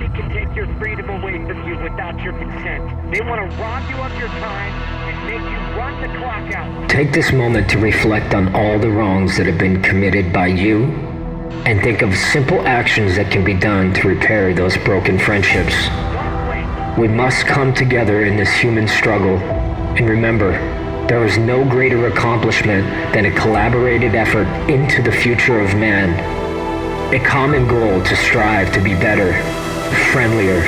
Nobody can take your freedom away from you without your consent. They want to rob you of your time and make you run the clock out. Take this moment to reflect on all the wrongs that have been committed by you, and think of simple actions that can be done to repair those broken friendships. We must come together in this human struggle, and remember, there is no greater accomplishment than a collaborated effort into the future of man. A common goal to strive to be better, friendlier,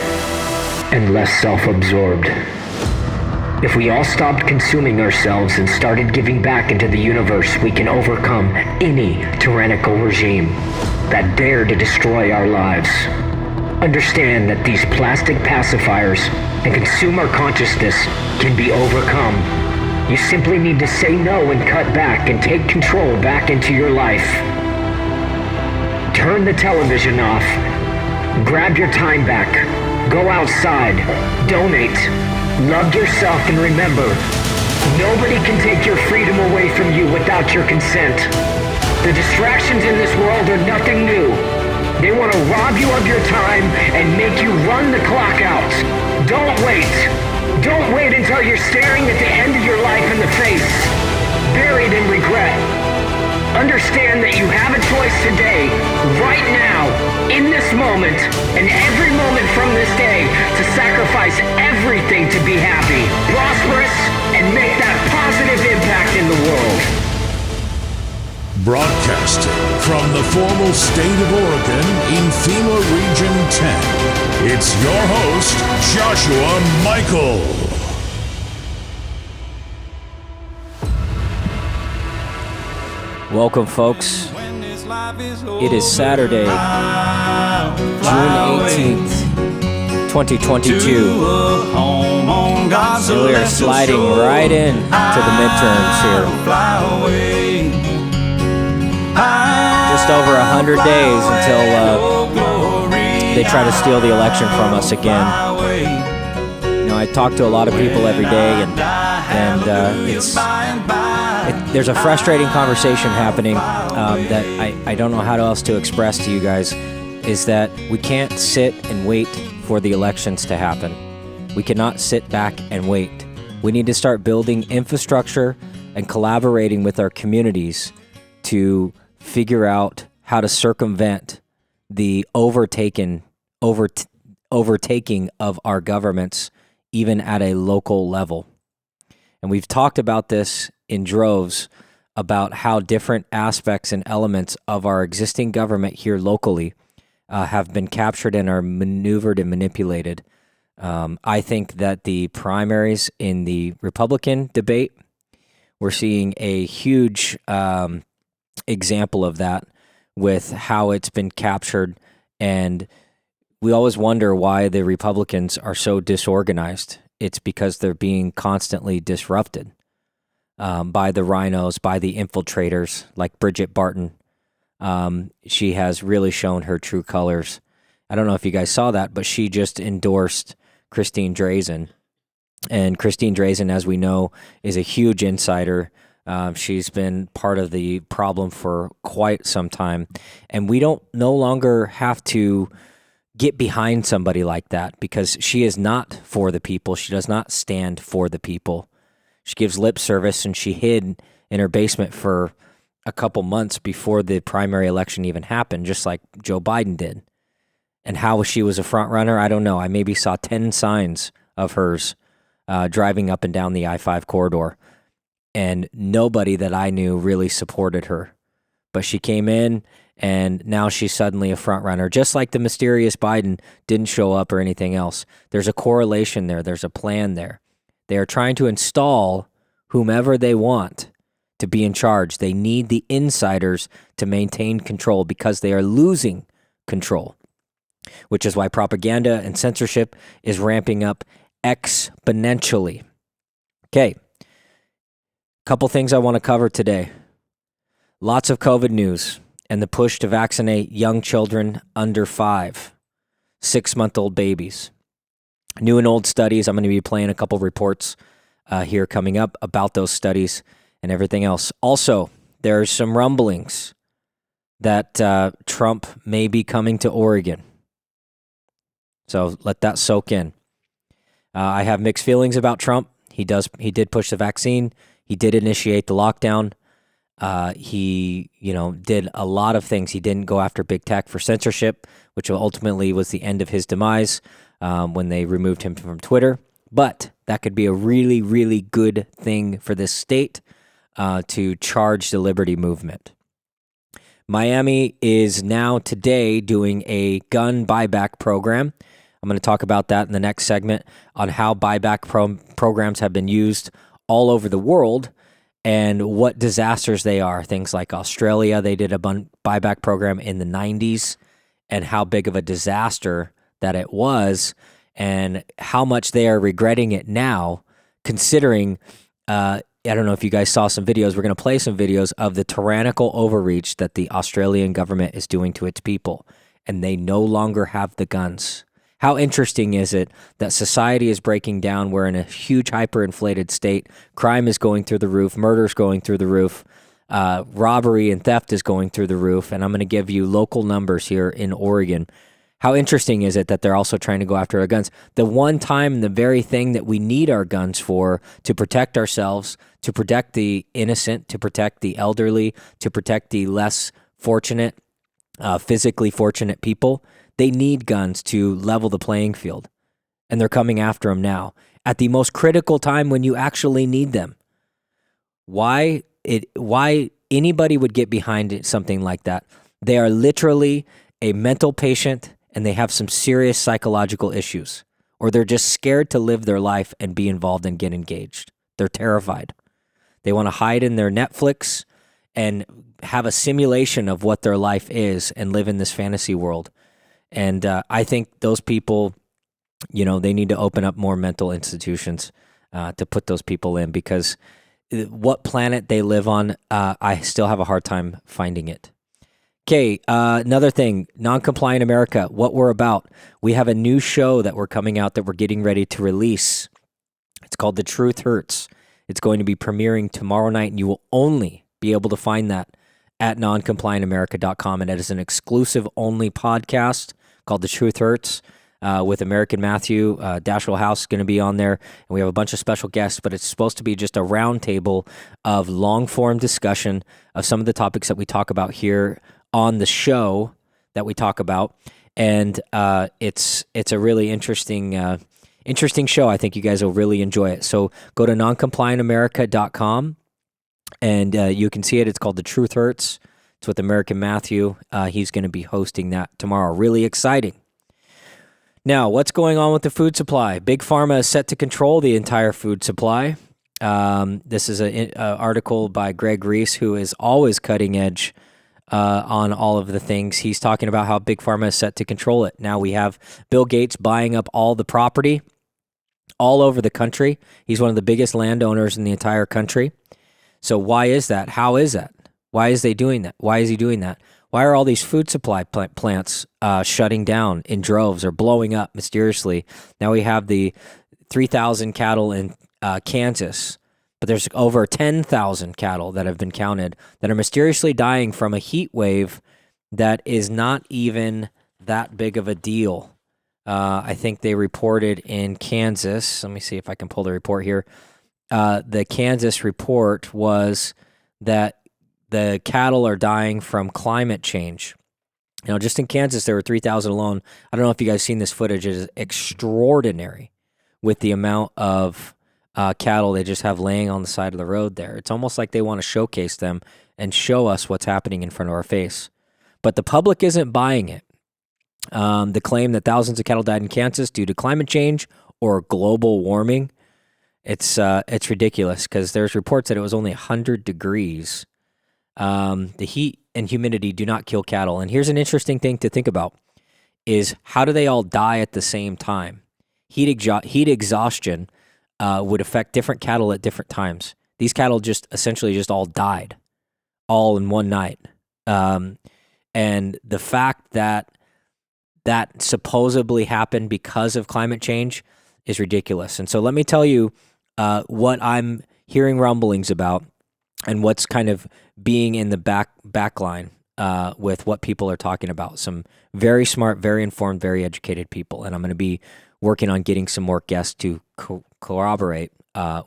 and less self-absorbed. If we all stopped consuming ourselves and started giving back into the universe, we can overcome any tyrannical regime that dare to destroy our lives. Understand that these plastic pacifiers and consumer consciousness can be overcome. You simply need to say no and cut back and take control back into your life. Turn the television off. Grab your time back. Go outside. Donate. Love yourself, and remember, nobody can take your freedom away from you without your consent. The distractions in this world are nothing new. They want to rob you of your time and make you run the clock out. Don't wait. Don't wait until you're staring at the end of your life in the face, buried in regret. Understand that you have a choice today, right now, in this moment, and every moment from this day, to sacrifice everything to be happy, prosperous, and make that positive impact in the world. Broadcasting from the formal state of Oregon in FEMA Region 10, it's your host, Joshua Michael. Welcome, folks. It is Saturday, June 18th, 2022. And we are sliding right in to the midterms here. Just over 100 days until they try to steal the election from us again. You know, I talk to a lot of people every day, and there's a frustrating conversation happening that I don't know how else to express to you guys, is that we can't sit and wait for the elections to happen. We cannot sit back and wait. We need to start building infrastructure and collaborating with our communities to figure out how to circumvent the overtaking of our governments, even at a local level. And we've talked about this in droves, about how different aspects and elements of our existing government here locally have been captured and are maneuvered and manipulated. I think that the primaries in the Republican debate, we're seeing a huge example of that with how it's been captured. And we always wonder why the Republicans are so disorganized. It's because they're being constantly disrupted by the rhinos, by the infiltrators like Bridget Barton. She has really shown her true colors. I don't know if you guys saw that, but she just endorsed Christine Drazan. And Christine Drazan, as we know, is a huge insider. She's been part of the problem for quite some time. And we don't no longer have to get behind somebody like that, because she is not for the people. She does not stand for the people. She gives lip service, and she hid in her basement for a couple months before the primary election even happened, just like Joe Biden did. And how she was a front runner, I don't know. I maybe saw 10 signs of hers driving up and down the I-5 corridor, and nobody that I knew really supported her. But she came in, and now she's suddenly a front runner, just like the mysterious Biden didn't show up or anything else. There's a correlation there. There's a plan there. They are trying to install whomever they want to be in charge. They need the insiders to maintain control, because they are losing control, which is why propaganda and censorship is ramping up exponentially. Okay, couple things I want to cover today. Lots of COVID news and the push to vaccinate young children under 5, 6-month-old babies. New and old studies. I'm going to be playing a couple reports here coming up about those studies and everything else. Also, there's some rumblings that Trump may be coming to Oregon. So let that soak in. I have mixed feelings about Trump. He did push the vaccine. He did initiate the lockdown. He did a lot of things. He didn't go after big tech for censorship, which ultimately was the end of his demise when they removed him from Twitter. But that could be a really, really good thing for this state to charge the liberty movement. Miami is now today doing a gun buyback program. I'm going to talk about that in the next segment on how buyback programs have been used all over the world and what disasters they are. Things like Australia, they did a buyback program in the 90s and how big of a disaster that it was and how much they are regretting it now, considering, I don't know if you guys saw some videos. We're going to play some videos of the tyrannical overreach that the Australian government is doing to its people, and they no longer have the guns. How interesting is it that society is breaking down? We're in a huge hyperinflated state. Crime is going through the roof. Murder is going through the roof. Robbery and theft is going through the roof. And I'm going to give you local numbers here in Oregon. How interesting is it that they're also trying to go after our guns? The one time, the very thing that we need our guns for, to protect ourselves, to protect the innocent, to protect the elderly, to protect the less fortunate, physically fortunate people, they need guns to level the playing field, and they're coming after them now at the most critical time when you actually need them. Why anybody would get behind something like that? They are literally a mental patient, and they have some serious psychological issues, or they're just scared to live their life and be involved and get engaged. They're terrified. They want to hide in their Netflix and have a simulation of what their life is and live in this fantasy world. And I think those people, they need to open up more mental institutions to put those people in, because what planet they live on, I still have a hard time finding it. Okay, another thing, Non-Compliant America, what we're about. We have a new show that we're coming out that we're getting ready to release. It's called The Truth Hurts. It's going to be premiering tomorrow night, and you will only be able to find that at noncompliantamerica.com. And it is an exclusive only podcast called The Truth Hurts with American Matthew. Dashwell House is going to be on there, and we have a bunch of special guests, but it's supposed to be just a roundtable of long-form discussion of some of the topics that we talk about here on the show that we talk about. And it's a really interesting show. I think you guys will really enjoy it. So go to noncompliantamerica.com and you can see it. It's called The Truth Hurts. It's with American Matthew. He's going to be hosting that tomorrow. Really exciting. Now, what's going on with the food supply? Big Pharma is set to control the entire food supply. This is an article by Greg Reese, who is always cutting edge on all of the things. He's talking about how Big Pharma is set to control it. Now we have Bill Gates buying up all the property all over the country. He's one of the biggest landowners in the entire country. So why is that? How is that? Why is they doing that? Why is he doing that? Why are all these food supply plants shutting down in droves or blowing up mysteriously? Now we have the 3,000 cattle in Kansas, but there's over 10,000 cattle that have been counted that are mysteriously dying from a heat wave that is not even that big of a deal. I think they reported in Kansas. Let me see if I can pull the report here. The Kansas report was that the cattle are dying from climate change. Just in Kansas, there were 3,000 alone. I don't know if you guys seen this footage. It is extraordinary with the amount of cattle they just have laying on the side of the road there. It's almost like they want to showcase them and show us what's happening in front of our face. But the public isn't buying it. The claim that thousands of cattle died in Kansas due to climate change or global warming, it's ridiculous, because there's reports that it was only 100 degrees. The heat and humidity do not kill cattle. And here's an interesting thing to think about is, how do they all die at the same time? Heat exhaustion would affect different cattle at different times. These cattle essentially all died all in one night. And the fact that supposedly happened because of climate change is ridiculous. And so let me tell you what I'm hearing rumblings about and what's kind of being in the back line with what people are talking about. Some very smart, very informed, very educated people. And I'm going to be working on getting some more guests to corroborate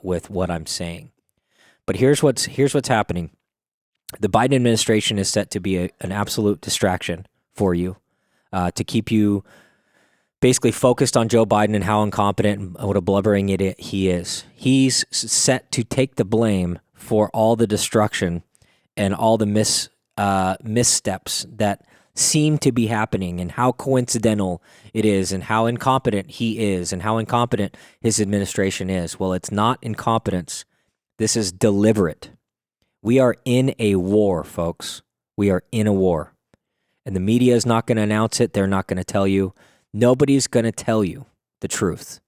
with what I'm saying. But here's what's happening. The Biden administration is set to be an absolute distraction for you, to keep you basically focused on Joe Biden and how incompetent and what a blubbering idiot he is. He's set to take the blame for all the destruction and all the missteps that seem to be happening, and how coincidental it is, and how incompetent he is, and how incompetent his administration is. Well, it's not incompetence. This is deliberate. We are in a war, folks. We are in a war. And the media is not going to announce it. They're not going to tell you. Nobody's going to tell you the truth.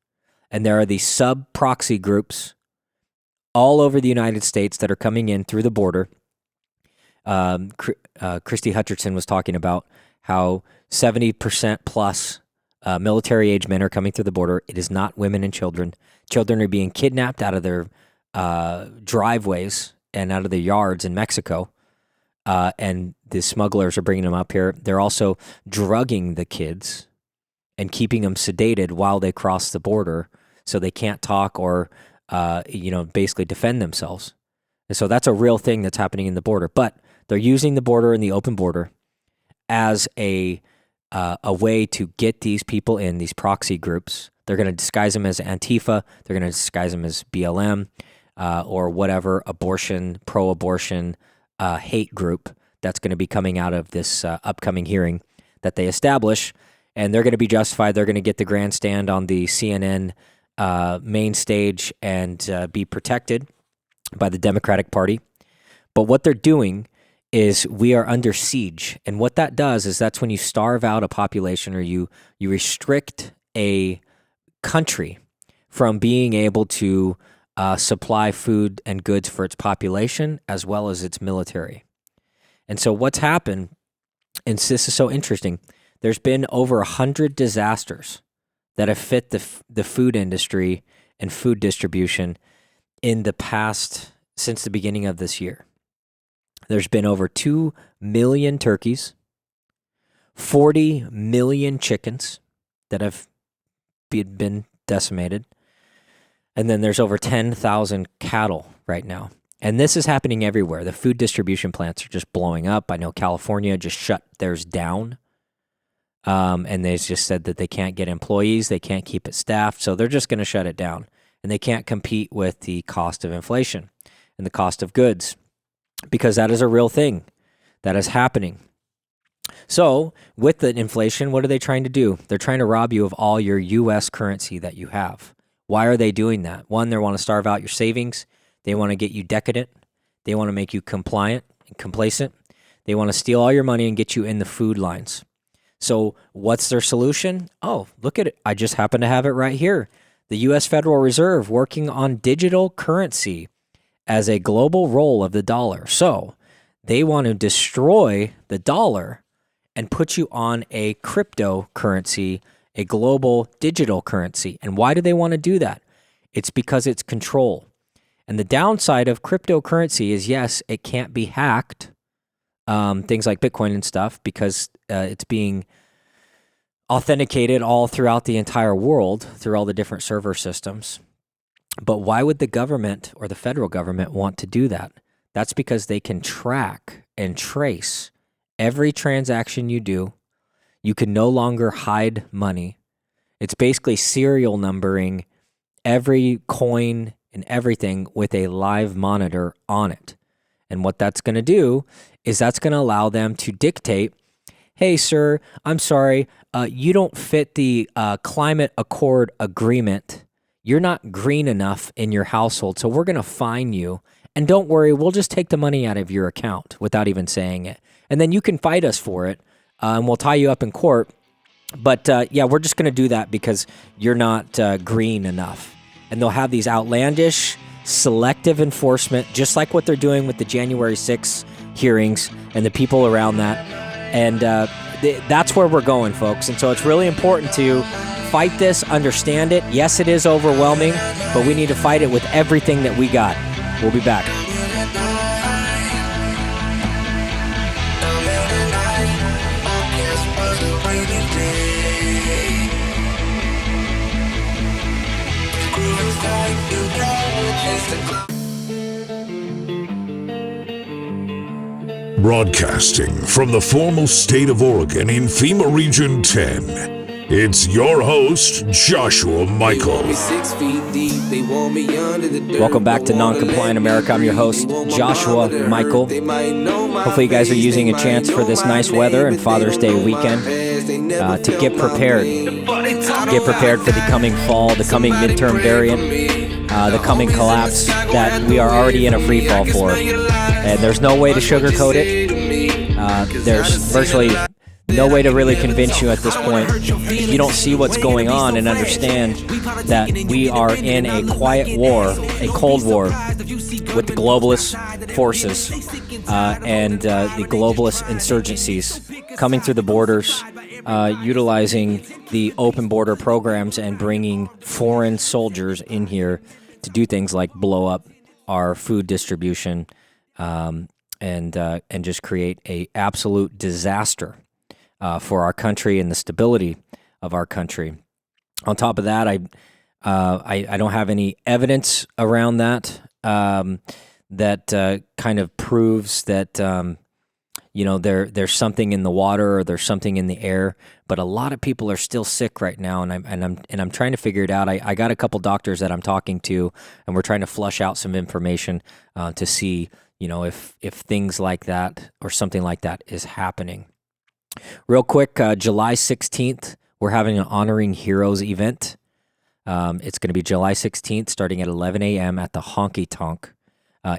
And there are these sub-proxy groups all over the United States that are coming in through the border. Christy Hutcherson was talking about how 70% plus military-age men are coming through the border. It is not women and children. Children are being kidnapped out of their driveways and out of their yards in Mexico. And the smugglers are bringing them up here. They're also drugging the kids and keeping them sedated while they cross the border, so they can't talk or, basically defend themselves. And so that's a real thing that's happening in the border. But they're using the border and the open border as a way to get these people in, these proxy groups. They're going to disguise them as Antifa. They're going to disguise them as BLM or whatever pro-abortion hate group that's going to be coming out of this upcoming hearing that they establish. And they're going to be justified. They're going to get the grandstand on the CNN main stage and be protected by the Democratic Party. But what they're doing is we are under siege. And what that does is that's when you starve out a population, or you restrict a country from being able to supply food and goods for its population as well as its military. And so what's happened, and this is so interesting, there's been over 100 disasters that have fit the food industry and food distribution in the past, since the beginning of this year. There's been over 2 million turkeys, 40 million chickens that have been decimated, and then there's over 10,000 cattle right now. And this is happening everywhere. The food distribution plants are just blowing up. I know California just shut theirs down. And they just said that they can't get employees, they can't keep it staffed, so they're just going to shut it down. And they can't compete with the cost of inflation and the cost of goods, because that is a real thing that is happening. So with the inflation, what are they trying to do? They're trying to rob you of all your U.S. currency that you have. Why are they doing that? One, they want to starve out your savings. They want to get you decadent. They want to make you compliant and complacent. They want to steal all your money and get you in the food lines. So what's their solution? Oh, look at it. I just happen to have it right here. The U.S. Federal Reserve working on digital currency as a global role of the dollar. So they want to destroy the dollar and put you on a cryptocurrency, a global digital currency. And why do they want to do that? It's because it's control. And the downside of cryptocurrency is, yes, it can't be hacked. Things like Bitcoin and stuff, because it's being authenticated all throughout the entire world through all the different server systems. But why would the government or the federal government want to do that? That's because they can track and trace every transaction you do. You can no longer hide money. It's basically serial numbering every coin and everything with a live monitor on it. And what that's going to do is that's going to allow them to dictate, hey, sir, I'm sorry, you don't fit the climate accord agreement. You're not green enough in your household, so we're going to fine you. And don't worry, we'll just take the money out of your account without even saying it. And then you can fight us for it, and we'll tie you up in court. But yeah, we're just going to do that because you're not green enough. And they'll have these outlandish, selective enforcement, just like what they're doing with the January 6th hearings and the people around that. And that's where we're going, folks. And so it's really important to fight this, understand it. Yes, it is overwhelming, but we need to fight it with everything that we got. We'll be back. Broadcasting from the formal state of Oregon in FEMA Region 10, it's your host, Joshua Michael. Welcome back to Non-Compliant America. I'm your host, Joshua Michael. Hopefully you guys are using a chance for this nice weather and Father's Day weekend to get prepared. Get prepared for the coming fall, the coming midterm variant, the coming collapse that we are already in a free fall for. And there's no way to sugarcoat it. There's virtually no way to really convince you at this point. If you don't see what's going on and understand that we are in a quiet war, a cold war with the globalist forces and the globalist insurgencies coming through the borders, utilizing the open border programs and bringing foreign soldiers in here to do things like blow up our food distribution and just create a absolute disaster for our country and the stability of our country. On top of that, I don't have any evidence around that that kind of proves that there's something in the water or there's something in the air. But a lot of people are still sick right now, and I'm trying to figure it out. I got a couple doctors that I'm talking to, and we're trying to flush out some information to see if things like that or something like that is happening. Real quick, July 16th, we're having an Honoring Heroes event. It's going to be July 16th, starting at 11 a.m. at the Honky Tonk.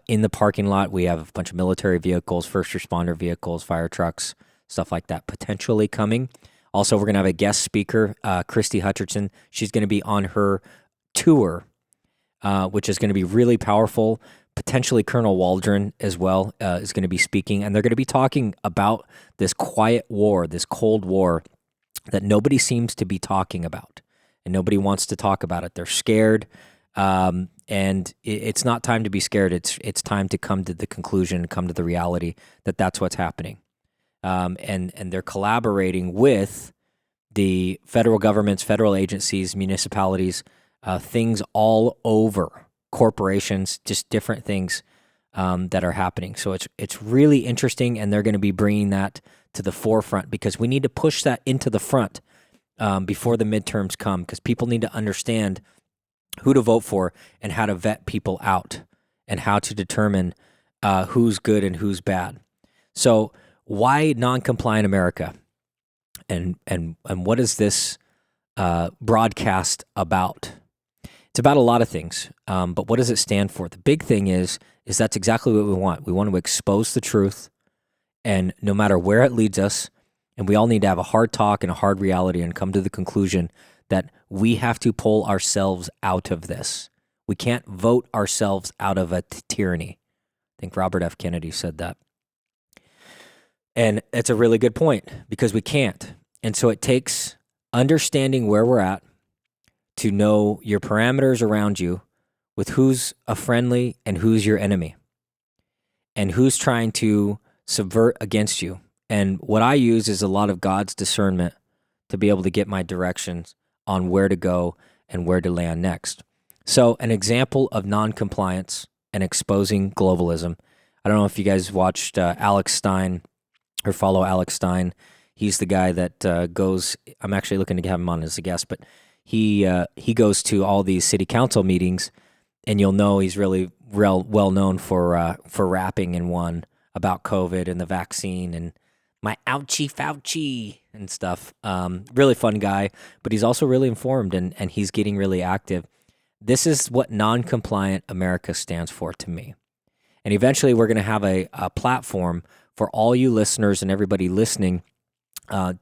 In the parking lot, we have a bunch of military vehicles, first responder vehicles, fire trucks, stuff like that potentially coming. Also, we're going to have a guest speaker, Christy Hutcherson. She's going to be on her tour, which is going to be really powerful. Potentially Colonel Waldron as well is going to be speaking, and they're going to be talking about this quiet war, this Cold War that nobody seems to be talking about, and nobody wants to talk about it. They're scared, and it's not time to be scared. It's time to come to the conclusion, come to the reality that that's what's happening, and they're collaborating with the federal governments, federal agencies, municipalities, things all over. Corporations, just different things that are happening. So it's really interesting, and they're going to be bringing that to the forefront because we need to push that into the front before the midterms come, because people need to understand who to vote for and how to vet people out and how to determine who's good and who's bad. So why Non-Compliant America? And what is this broadcast about? It's about a lot of things, but what does it stand for? The big thing is that's exactly what we want. We want to expose the truth, and no matter where it leads us, and we all need to have a hard talk and a hard reality and come to the conclusion that we have to pull ourselves out of this. We can't vote ourselves out of a tyranny. I think Robert F. Kennedy said that. And it's a really good point, because we can't. And so it takes understanding where we're at, to know your parameters around you, with who's a friendly and who's your enemy, and who's trying to subvert against you. And what I use is a lot of God's discernment to be able to get my directions on where to go and where to land next. So an example of non-compliance and exposing globalism. I don't know if you guys watched Alex Stein or follow Alex Stein. He's the guy that goes, I'm actually looking to have him on as a guest, but he goes to all these city council meetings, and you'll know he's really well known for rapping in one about COVID and the vaccine and my ouchie Fauci and stuff. Really fun guy, but he's also really informed, and he's getting really active. This is what Non-Compliant America stands for to me. And eventually we're going to have a platform for all you listeners and everybody listening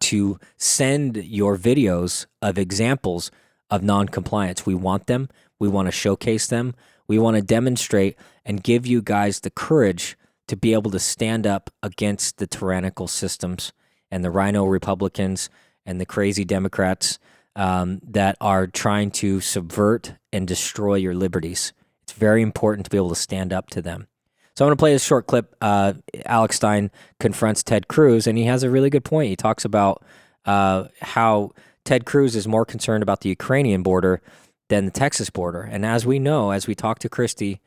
to send your videos of examples of non-compliance. We want them. We want to showcase them. We want to demonstrate and give you guys the courage to be able to stand up against the tyrannical systems and the Rhino Republicans and the crazy Democrats that are trying to subvert and destroy your liberties. It's very important to be able to stand up to them. So I'm going to play this short clip. Alex Stein confronts Ted Cruz, and he has a really good point. He talks about how Ted Cruz is more concerned about the Ukrainian border than the Texas border. And as we know, as we talked to Christy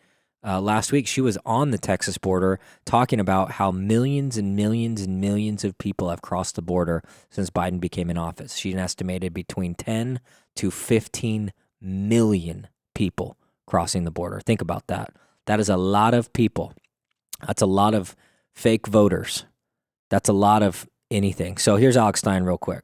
last week, she was on the Texas border talking about how millions and millions and millions of people have crossed the border since Biden became in office. She estimated between 10 to 15 million people crossing the border. Think about that. That is a lot of people. That's a lot of fake voters. That's a lot of anything. So here's Alex Stein real quick.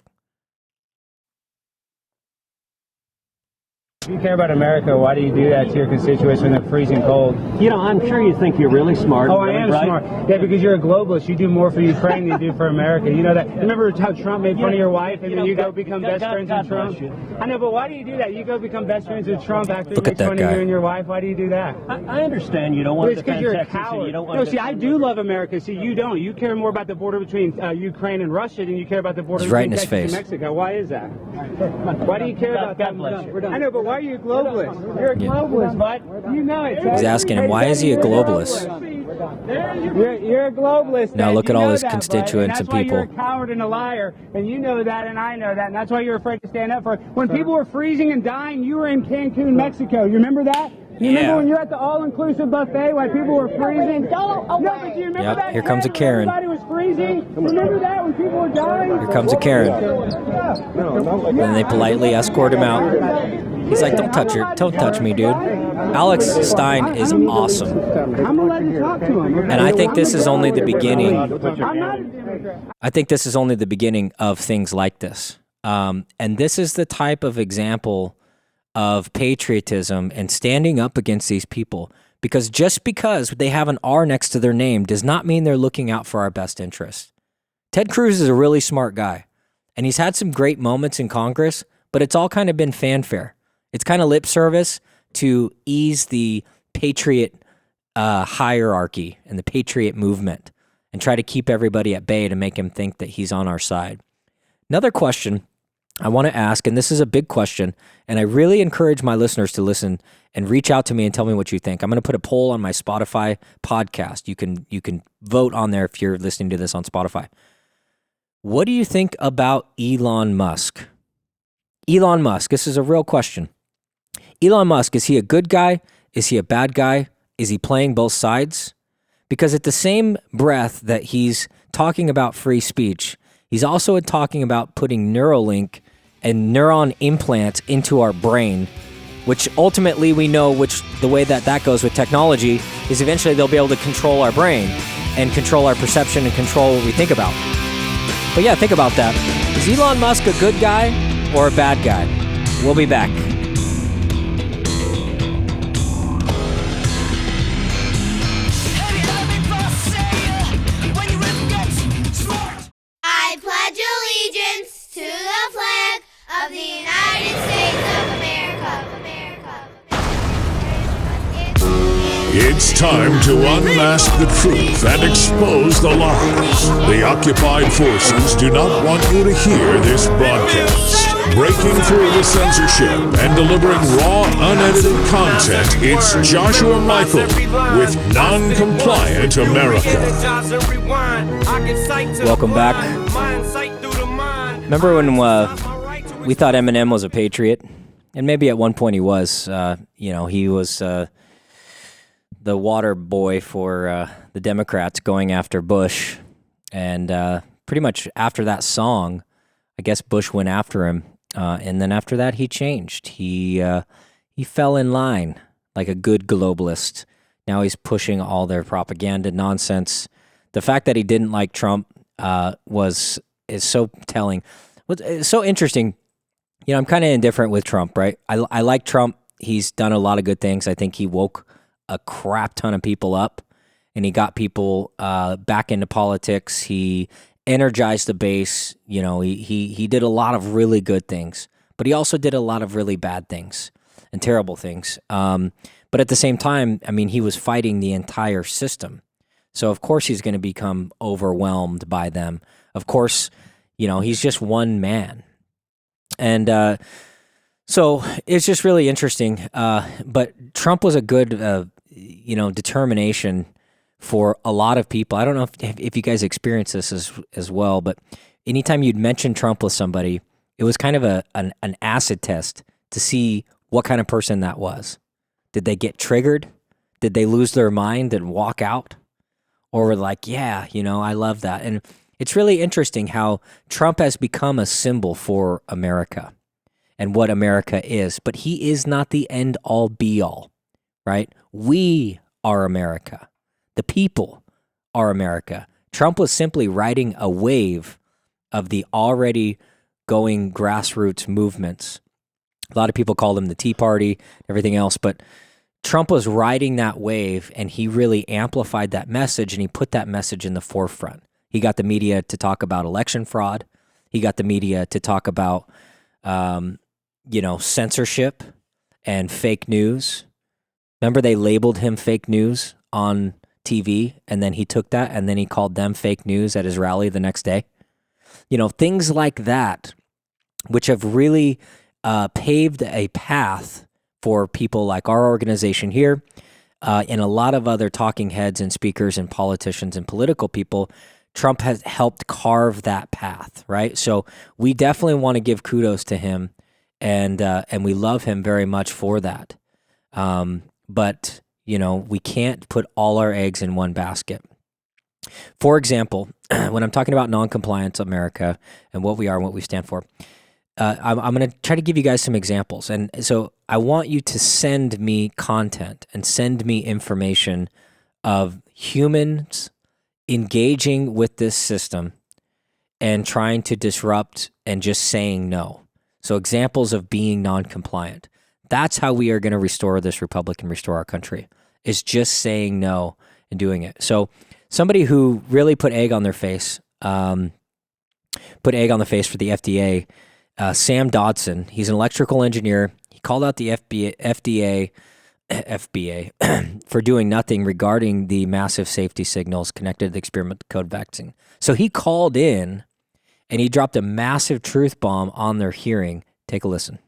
If you care about America, why do you do that to your constituents when they're freezing cold? You know, I'm sure you think you're really smart. Oh, I really am bright. smart. Yeah, because you're a globalist. You do more for Ukraine than you do for America. You know that? Remember how Trump made fun of your wife and then you go become best friends with Trump? I know, but why do you do that? You go become best friends with Trump after he makes fun of you and your wife. Why do you do that? I understand you don't want It's to because defend you're a Texas. coward. You don't want No, to see, I do love America. See, you don't. You care more about the border between Ukraine and Russia than you care about the border He's right in between his Texas face. and Mexico. Why is that? Why do you care about that? God bless you. I know, but why are you a globalist? You're a globalist, bud. You know it. He's asking him, why is he a globalist? You're a globalist. Now Dad. look You at all know his that, bud. constituents and and people. That's why you're a coward and a liar, and you know that, and I know that, and that's why you're afraid to stand up for it. When people were freezing and dying, you were in Cancun, Mexico. You remember that? You remember when you were at the all-inclusive buffet while people were freezing? No, but do you remember that? Here comes a Karen. Everybody was freezing. Remember that when people were dying? Here comes a Karen. And then they politely escort him out. He's like, don't touch me, dude. Alex Stein is awesome. I'm gonna let you talk to him. And I think this is only the beginning. I'm not a Democrat. I think this is only the beginning of things like this. And this is the type of example of patriotism and standing up against these people. Because just because they have an R next to their name does not mean they're looking out for our best interest. Ted Cruz is a really smart guy. And he's had some great moments in Congress, but it's all kind of been fanfare. It's kind of lip service to ease the patriot hierarchy and the patriot movement and try to keep everybody at bay to make him think that he's on our side. Another question I want to ask, and this is a big question, and I really encourage my listeners to listen and reach out to me and tell me what you think. I'm going to put a poll on my Spotify podcast. You can vote on there if you're listening to this on Spotify. What do you think about Elon Musk? Elon Musk, this is a real question. Elon Musk, is he a good guy? Is he a bad guy? Is he playing both sides? Because at the same breath that he's talking about free speech, he's also talking about putting Neuralink and neuron implants into our brain, which ultimately we know the way that goes with technology is eventually they'll be able to control our brain and control our perception and control what we think about. But yeah, think about that. Is Elon Musk a good guy or a bad guy? We'll be back. I pledge allegiance to the flag of the United States of America. It's time to unmask the truth and expose the lies. The occupied forces do not want you to hear this broadcast. Breaking through the censorship and delivering raw, unedited content, it's Joshua Michael with Non-Compliant America. Welcome back. Remember when we thought Eminem was a patriot? And maybe at one point he was. He was the water boy for the Democrats going after Bush. And pretty much after that song, I guess Bush went after him. And then after that, he changed. He fell in line like a good globalist. Now he's pushing all their propaganda nonsense. The fact that he didn't like Trump is so telling. It's so interesting. You know, I'm kind of indifferent with Trump, right? I like Trump. He's done a lot of good things. I think he woke a crap ton of people up, and he got people back into politics. He energized the base. You know, he did a lot of really good things, but he also did a lot of really bad things and terrible things. But at the same time, I mean, he was fighting the entire system. So of course he's going to become overwhelmed by them. Of course, you know, he's just one man. And so it's just really interesting. But Trump was a good, determination for a lot of people. I don't know if you guys experience this as well, but anytime you'd mention Trump with somebody, it was kind of an acid test to see what kind of person that was. Did they get triggered? Did they lose their mind and walk out? Or were like, yeah, I love that. And it's really interesting how Trump has become a symbol for America and what America is. But he is not the end all be all, right? We are America. The people are America. Trump was simply riding a wave of the already going grassroots movements. A lot of people call them the Tea Party, everything else, but Trump was riding that wave, and he really amplified that message, and he put that message in the forefront. He got the media to talk about election fraud. He got the media to talk about, censorship and fake news. Remember, they labeled him fake news on TV, and then he took that, and then he called them fake news at his rally the next day. Things like that, which have really paved a path for people like our organization here and a lot of other talking heads and speakers and politicians and political people. Trump has helped carve that path, right? So we definitely want to give kudos to him, and we love him very much for that. But we can't put all our eggs in one basket. For example, when I'm talking about non-compliance America and what we are and what we stand for, I'm going to try to give you guys some examples. And so I want you to send me content and send me information of humans engaging with this system and trying to disrupt and just saying no. So examples of being non-compliant. That's how we are going to restore this republic and restore our country, is just saying no and doing it. So somebody who really put egg on their face, for the FDA, Sam Dodson. He's an electrical engineer. He called out the FDA for doing nothing regarding the massive safety signals connected to the experimental code vaccine. So he called in and he dropped a massive truth bomb on their hearing. Take a listen.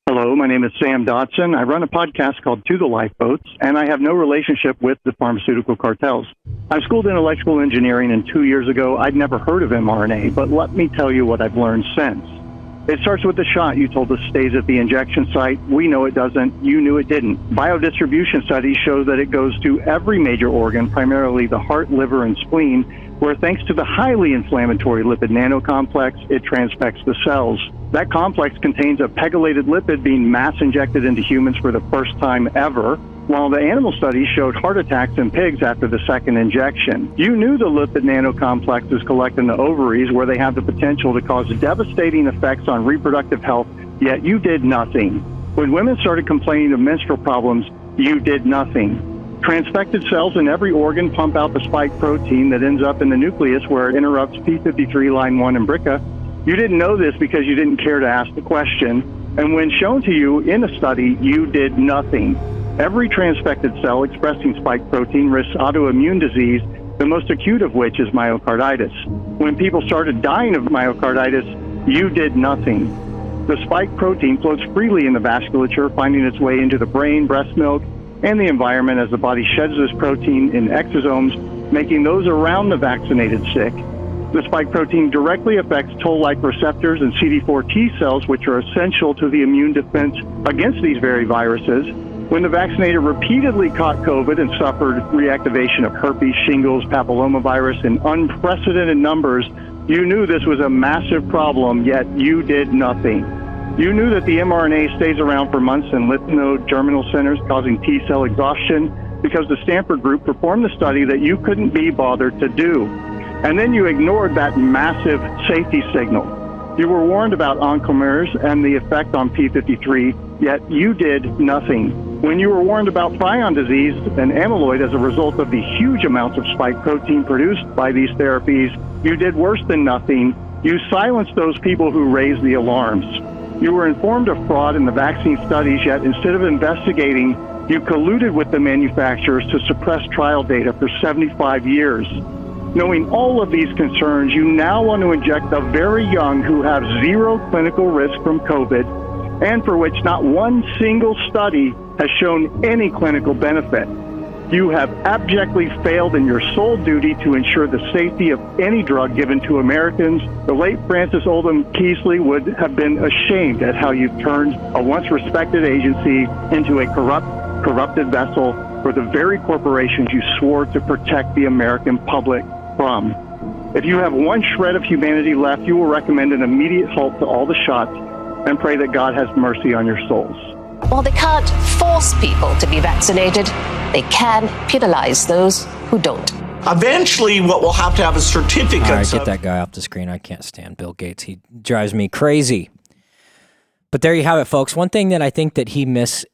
Hello, my name is Sam Dodson. I run a podcast called To the Lifeboats, and I have no relationship with the pharmaceutical cartels. I'm schooled in electrical engineering, and 2 years ago, I'd never heard of mRNA, but let me tell you what I've learned since. It starts with the shot. You told us stays at the injection site. We know it doesn't. You knew it didn't. Biodistribution studies show that it goes to every major organ, primarily the heart, liver, and spleen, where thanks to the highly inflammatory lipid nanocomplex, it transfects the cells. That complex contains a pegylated lipid being mass injected into humans for the first time ever, while the animal studies showed heart attacks in pigs after the second injection. You knew the lipid nanocomplexes collect in the ovaries, where they have the potential to cause devastating effects on reproductive health, yet you did nothing. When women started complaining of menstrual problems, you did nothing. Transfected cells in every organ pump out the spike protein that ends up in the nucleus, where it interrupts p53 line 1 and BRCA. You didn't know this because you didn't care to ask the question, and when shown to you in a study, you did nothing. Every transfected cell expressing spike protein risks autoimmune disease, the most acute of which is myocarditis. When people started dying of myocarditis, you did nothing. The spike protein floats freely in the vasculature, finding its way into the brain, breast milk, and the environment as the body sheds this protein in exosomes, making those around the vaccinated sick. The spike protein directly affects toll-like receptors and CD4 T cells, which are essential to the immune defense against these very viruses. When the vaccinated repeatedly caught COVID and suffered reactivation of herpes, shingles, papillomavirus in unprecedented numbers, you knew this was a massive problem, yet you did nothing. You knew that the mRNA stays around for months in lymph node germinal centers, causing T-cell exhaustion, because the Stanford group performed the study that you couldn't be bothered to do. And then you ignored that massive safety signal. You were warned about oncomers and the effect on p53, yet you did nothing. When you were warned about prion disease and amyloid as a result of the huge amounts of spike protein produced by these therapies, you did worse than nothing. You silenced those people who raised the alarms. You were informed of fraud in the vaccine studies, yet instead of investigating, you colluded with the manufacturers to suppress trial data for 75 years. Knowing all of these concerns, you now want to inject the very young who have zero clinical risk from COVID, and for which not one single study has shown any clinical benefit. You have abjectly failed in your sole duty to ensure the safety of any drug given to Americans. The late Francis Oldham Keesley would have been ashamed at how you've turned a once respected agency into a corrupted vessel for the very corporations you swore to protect the American public from. If you have one shred of humanity left, you will recommend an immediate halt to all the shots and pray that God has mercy on your souls. While they can't force people to be vaccinated, they can penalize those who don't. Eventually, what we'll have to have is certificates. All right, get that guy off the screen. I can't stand Bill Gates. He drives me crazy. But there you have it, folks. One thing that I think that he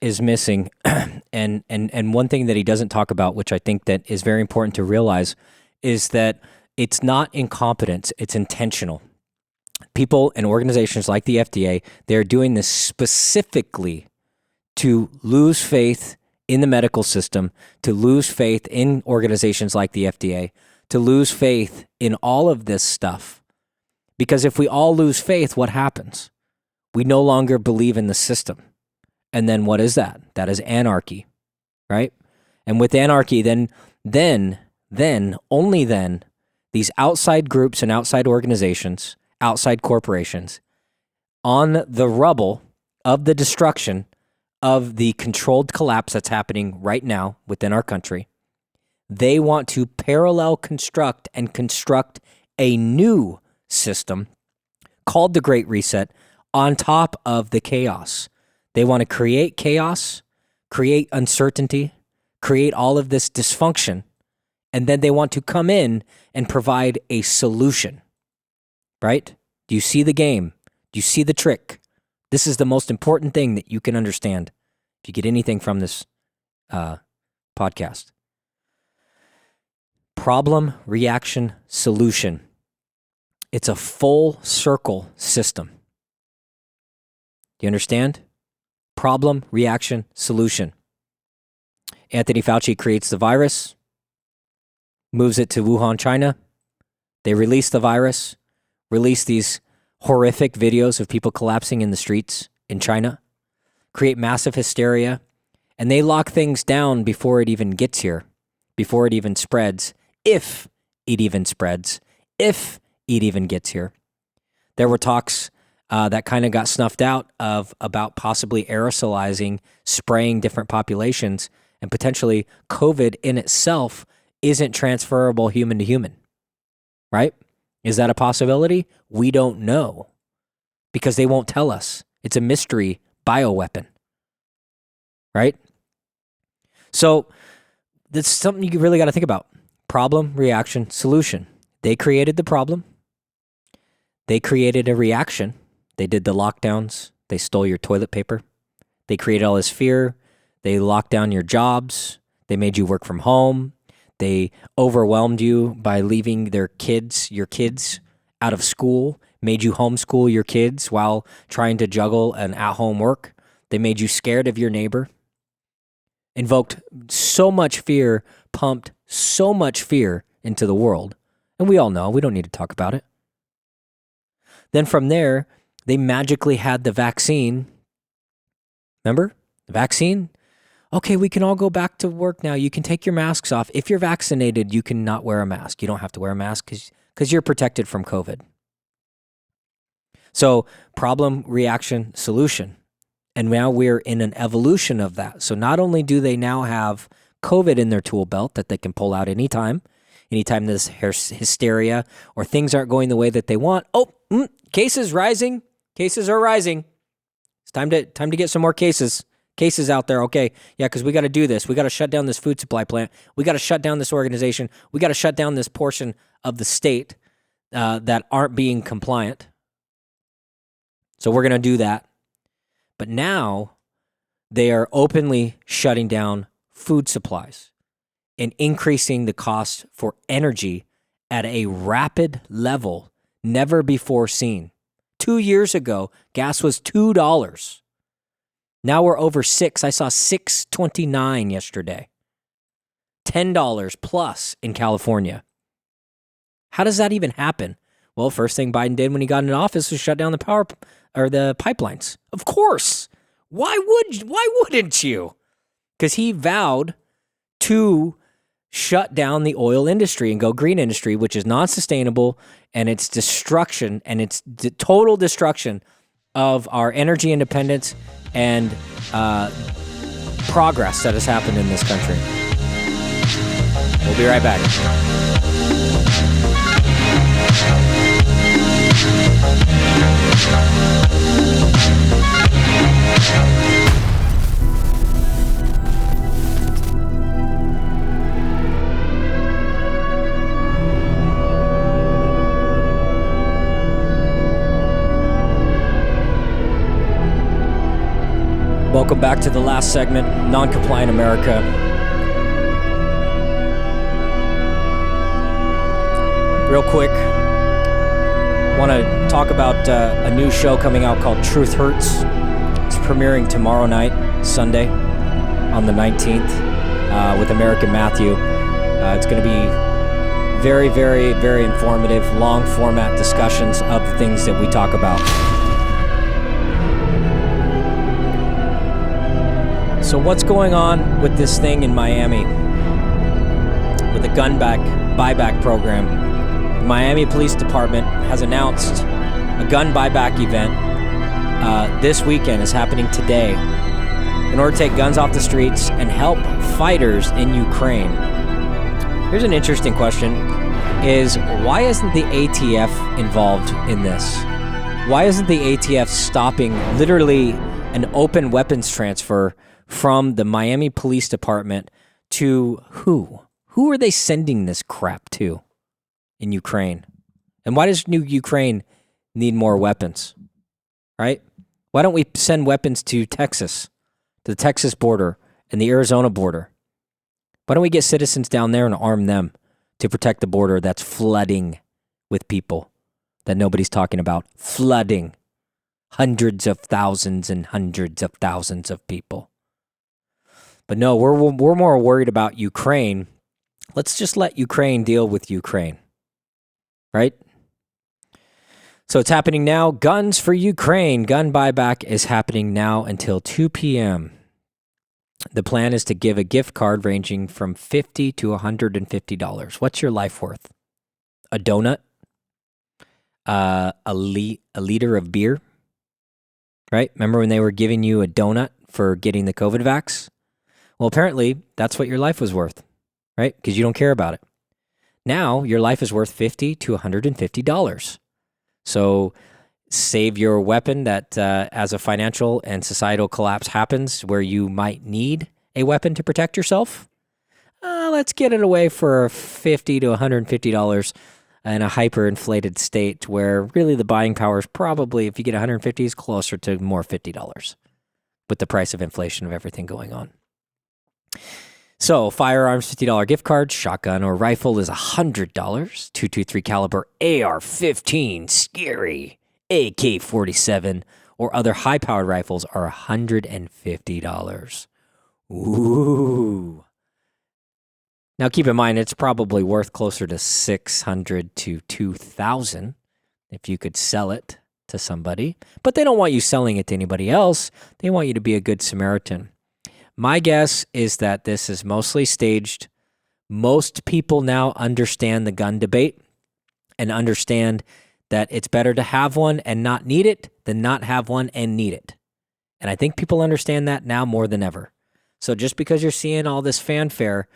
is missing, and one thing that he doesn't talk about, which I think that is very important to realize, is that it's not incompetence, it's intentional. People and organizations like the FDA, they're doing this specifically to lose faith in the medical system, to lose faith in organizations like the FDA, to lose faith in all of this stuff. Because if we all lose faith, what happens? We no longer believe in the system. And then what is that? That is anarchy, right? And with anarchy, then, only then, these outside groups and outside organizations, outside corporations, on the rubble of the destruction of the controlled collapse that's happening right now within our country, they want to parallel construct a new system called the Great Reset on top of the chaos. They want to create chaos, create uncertainty, create all of this dysfunction, and then they want to come in and provide a solution, right? Do you see the game? Do you see the trick? This is the most important thing that you can understand if you get anything from this podcast. Problem, reaction, solution. It's a full circle system. Do you understand? Problem, reaction, solution. Anthony Fauci creates the virus, moves it to Wuhan, China. They release the virus, release these horrific videos of people collapsing in the streets in China, create massive hysteria, and they lock things down before it even gets here, before it even spreads, if it even spreads, if it even gets here. There were talks that kind of got snuffed out about possibly aerosolizing, spraying different populations, and potentially COVID in itself isn't transferable human to human, right? Is that a possibility? We don't know because they won't tell us. It's a mystery bioweapon, right? So that's something you really got to think about. Problem, reaction, solution. They created the problem. They created a reaction. They did the lockdowns. They stole your toilet paper. They created all this fear. They locked down your jobs. They made you work from home. They overwhelmed you by leaving your kids out of school, made you homeschool your kids while trying to juggle an at-home work. They made you scared of your neighbor, invoked so much fear, pumped so much fear into the world. And we all know, we don't need to talk about it. Then from there, they magically had the vaccine. Remember? The vaccine? Okay, we can all go back to work now. You can take your masks off. If you're vaccinated, you can not wear a mask. You don't have to wear a mask because you're protected from COVID. So problem, reaction, solution. And now we're in an evolution of that. So not only do they now have COVID in their tool belt that they can pull out anytime this hysteria or things aren't going the way that they want. Cases rising. Cases are rising. It's time to get some more cases out there. Okay. Yeah. Cause we got to do this. We got to shut down this food supply plant. We got to shut down this organization. We got to shut down this portion of the state that aren't being compliant. So we're going to do that. But now they are openly shutting down food supplies and increasing the cost for energy at a rapid level never before seen. 2 years ago, gas was $2. Now we're over $6. I saw $6.29 yesterday. $10 plus in California. How does that even happen? Well, first thing Biden did when he got into office was shut down the power or the pipelines. Of course. Why wouldn't you? Because he vowed to shut down the oil industry and go green industry, which is non-sustainable, and it's destruction, and it's total destruction of our energy independence and progress that has happened in this country. We'll be right back. Welcome back to the last segment, Non-Compliant America. Real quick, want to talk about a new show coming out called Truth Hurts. It's premiering tomorrow night, Sunday, on the 19th, with American Matthew. It's going to be very, very, very informative, long format discussions of the things that we talk about. So what's going on with this thing in Miami with the gun buyback program? The Miami Police Department has announced a gun buyback event this weekend is happening today in order to take guns off the streets and help fighters in Ukraine. Here's an interesting question, is why isn't the ATF involved in this? Why isn't the ATF stopping literally an open weapons transfer from the Miami Police Department to who? Who are they sending this crap to in Ukraine? And why does Ukraine need more weapons? Right? Why don't we send weapons to Texas, to the Texas border and the Arizona border? Why don't we get citizens down there and arm them to protect the border that's flooding with people that nobody's talking about? Flooding. Hundreds of thousands and hundreds of thousands of people. But no, we're more worried about Ukraine. Let's just let Ukraine deal with Ukraine, right? So it's happening now. Guns for Ukraine. Gun buyback is happening now until 2 p.m. The plan is to give a gift card ranging from $50 to $150. What's your life worth? A donut? A liter of beer? Right? Remember when they were giving you a donut for getting the COVID vax? Well, apparently, that's what your life was worth, right? Because you don't care about it. Now, your life is worth $50 to $150. So save your weapon that as a financial and societal collapse happens where you might need a weapon to protect yourself. Let's get it away for $50 to $150 in a hyperinflated state where really the buying power is probably, if you get $150, is closer to more $50 with the price of inflation of everything going on. So, firearms, $50 gift card, shotgun or rifle is $100, .223 caliber AR-15, scary, AK-47, or other high-powered rifles are $150. Ooh. Now, keep in mind, it's probably worth closer to $600 to $2,000 if you could sell it to somebody. But they don't want you selling it to anybody else. They want you to be a good Samaritan. My guess is that this is mostly staged. Most people now understand the gun debate and understand that it's better to have one and not need it than not have one and need it. And I think people understand that now more than ever. So just because you're seeing all this fanfare,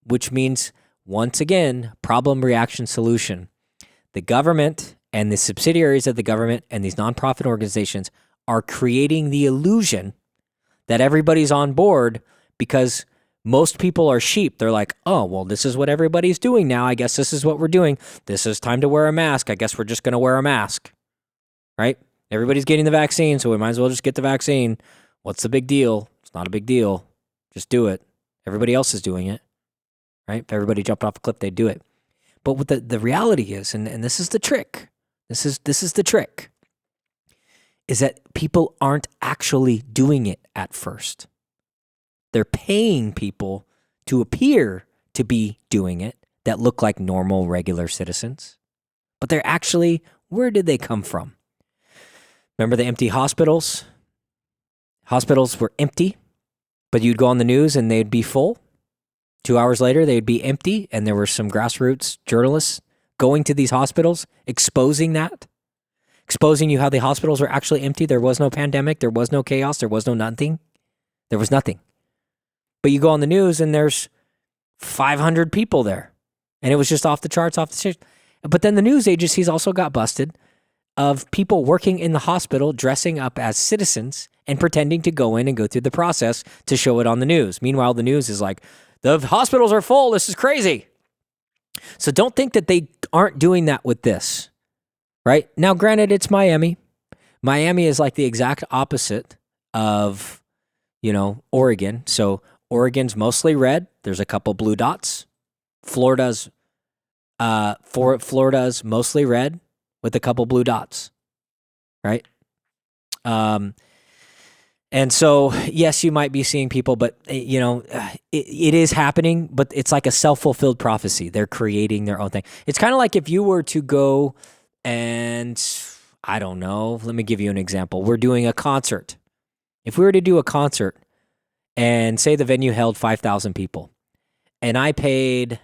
which means, once again, problem, reaction, solution. The government and the subsidiaries of the government and these nonprofit organizations are creating the illusion that everybody's on board because most people are sheep. They're like, oh, well, this is what everybody's doing now. I guess this is what we're doing. This is time to wear a mask. I guess we're just going to wear a mask, right? Everybody's getting the vaccine, so we might as well just get the vaccine. What's the big deal? It's not a big deal. Just do it. Everybody else is doing it, right? If everybody jumped off a cliff, they'd do it. But what the reality is, and this is the trick, this is the trick, is that people aren't actually doing it at first. They're paying people to appear to be doing it that look like normal, regular citizens. But they're actually, where did they come from? Remember the empty hospitals? Hospitals were empty, but you'd go on the news and they'd be full. 2 hours later, they would be empty, and there were some grassroots journalists going to these hospitals, exposing you how the hospitals are actually empty. There was no pandemic. There was no chaos. There was no nothing. There was nothing. But you go on the news, and there's 500 people there, and it was just off the charts, off the charts. But then the news agencies also got busted of people working in the hospital dressing up as citizens and pretending to go in and go through the process to show it on the news. Meanwhile, the news is like, the hospitals are full. This is crazy. So don't think that they aren't doing that with this, right? Now, granted, it's Miami. Miami is like the exact opposite of, Oregon. So Oregon's mostly red. There's a couple blue dots. Florida's mostly red with a couple blue dots, right? And so, yes, you might be seeing people, but, it is happening, but it's like a self-fulfilled prophecy. They're creating their own thing. It's kind of like if you were to go and, I don't know, let me give you an example. We're doing a concert. If we were to do a concert and say the venue held 5,000 people, and I paid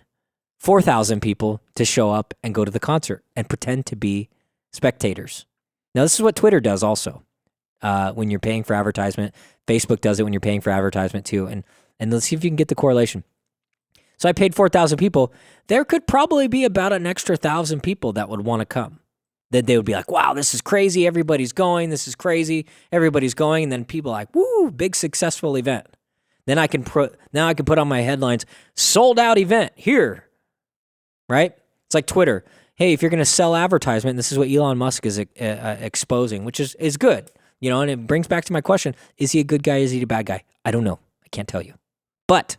4,000 people to show up and go to the concert and pretend to be spectators. Now, this is what Twitter does also. When you're paying for advertisement, Facebook does it when you're paying for advertisement too. And let's see if you can get the correlation. So I paid 4,000 people. There could probably be about an extra 1,000 people that would want to come. Then they would be like, wow, this is crazy. Everybody's going. This is crazy. Everybody's going. And then people are like, woo, big successful event. Then I can put on my headlines, sold out event here, right? It's like Twitter. Hey, if you're going to sell advertisement, this is what Elon Musk is exposing, which is good. And it brings back to my question, is he a good guy? Is he a bad guy? I don't know. I can't tell you. But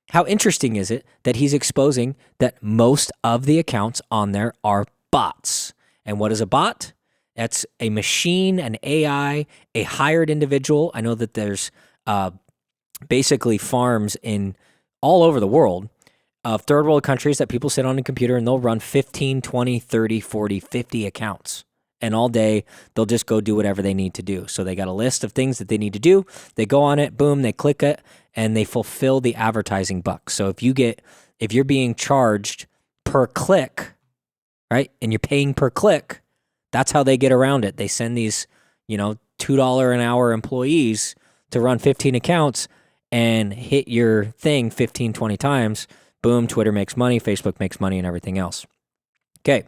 how interesting is it that he's exposing that most of the accounts on there are bots? And what is a bot? That's a machine, an AI, a hired individual. I know that there's basically farms in all over the world of third world countries that people sit on a computer and they'll run 15, 20, 30, 40, 50 accounts. And all day, they'll just go do whatever they need to do. So they got a list of things that they need to do. They go on it, boom, they click it, and they fulfill the advertising buck. So if you're being charged per click, right, and you're paying per click, that's how they get around it. They send these, $2 an hour employees to run 15 accounts and hit your thing 15, 20 times. Boom, Twitter makes money, Facebook makes money, and everything else. Okay.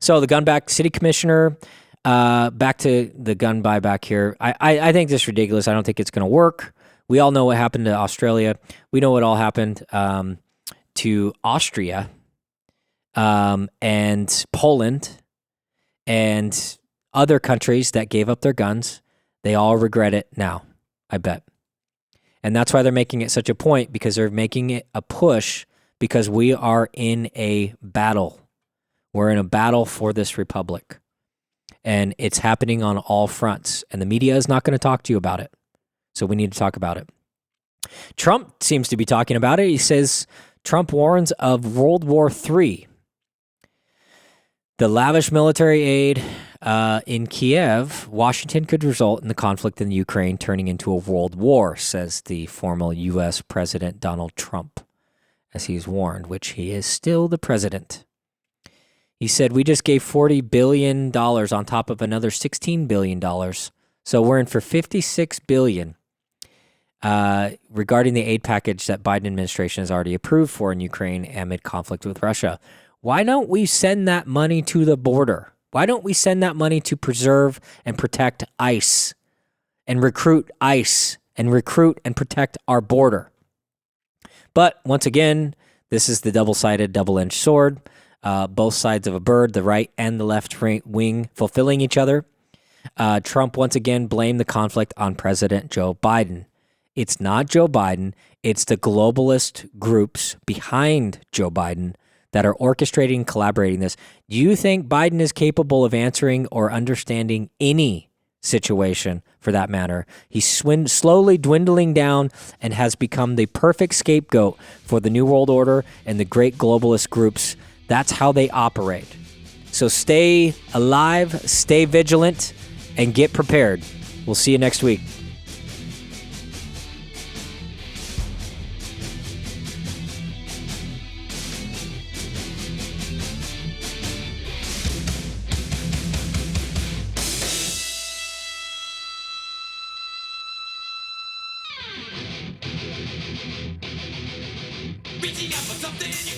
So the gun back city commissioner, back to the gun buyback here. I think this is ridiculous. I don't think it's going to work. We all know what happened to Australia. We know what all happened to Austria and Poland and other countries that gave up their guns. They all regret it now, I bet. And that's why they're making it such a point, because they're making it a push because we are in a battle. We're in a battle for this republic, and it's happening on all fronts, and the media is not going to talk to you about it. So we need to talk about it. Trump seems to be talking about it. He says Trump warns of World War III. The lavish military aid in Kiev, Washington could result in the conflict in the Ukraine turning into a world war, says the former U.S. President Donald Trump, as he's warned, which he is still the president. He said, we just gave $40 billion on top of another $16 billion. So we're in for $56 billion regarding the aid package that Biden administration has already approved for in Ukraine amid conflict with Russia. Why don't we send that money to the border? Why don't we send that money to preserve and protect ICE and recruit ICE and recruit and protect our border? But once again, this is the double-sided, double-edged sword. Both sides of a bird, the right and the left wing, fulfilling each other. Trump once again blamed the conflict on President Joe Biden. It's not Joe Biden. It's the globalist groups behind Joe Biden that are orchestrating and collaborating this. Do you think Biden is capable of answering or understanding any situation for that matter? He's slowly dwindling down and has become the perfect scapegoat for the New World Order and the great globalist groups. That's how they operate. So stay alive, stay vigilant, and get prepared. We'll see you next week. reaching out for something.